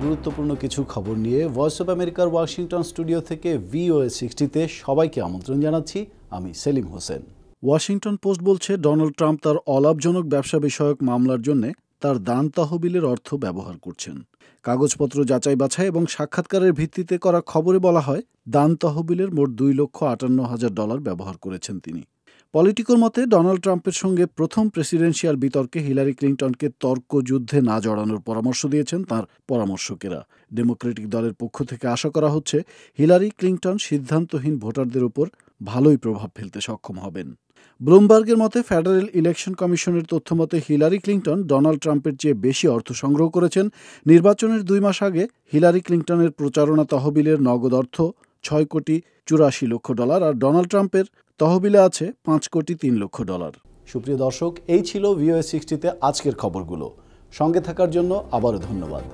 গুরুত্বপূর্ণ কিছু খবর নিয়ে ভয়েস অব আমেরিকার ওয়াশিংটন স্টুডিও থেকে VOA 60-তে সবাইকে আমন্ত্রণ জানাচ্ছি। আমি সেলিম হোসেন। ওয়াশিংটন পোস্ট বলছে, ডোনাল্ড ট্রাম্প তার অলাভজনক ব্যবসা বিষয়ক মামলার জন্য তার দান তহবিলের অর্থ ব্যবহার করছেন। কাগজপত্র যাচাই বাছাই এবং সাক্ষাৎকারের ভিত্তিতে করা খবরে বলা হয়, দান তহবিলের মোট $2,58,000 ব্যবহার করেছেন তিনি। পলিটিকোর মতে, ডোনাল্ড ট্রাম্পের সঙ্গে প্রথম প্রেসিডেন্সিয়াল বিতর্কে হিলারি ক্লিন্টনকে তর্কযুদ্ধে না জড়ানোর পরামর্শ দিয়েছেন তাঁর পরামর্শকেরা। ডেমোক্রেটিক দলের পক্ষ থেকে আশা করা হচ্ছে, হিলারি ক্লিন্টন সিদ্ধান্তহীন ভোটারদের উপর ভালোই প্রভাব ফেলতে সক্ষম হবেন। ব্লুমবার্গের মতে, ফেডারেল ইলেকশন কমিশনের তথ্যমতে হিলারি ক্লিন্টন ডোনাল্ড ট্রাম্পের চেয়ে বেশি অর্থ সংগ্রহ করেছেন। নির্বাচনের 2 মাস আগে হিলারি ক্লিন্টনের প্রচারণা তহবিলের নগদ অর্থ $6,84,00,000 আর ডোনাল্ড ট্রাম্পের তহবিলে আছে $5,03,00,000। সুপ্রিয় দর্শক, এই ছিল VOA 60-তে আজকের খবরগুলো। সঙ্গে থাকার জন্য আবারও ধন্যবাদ।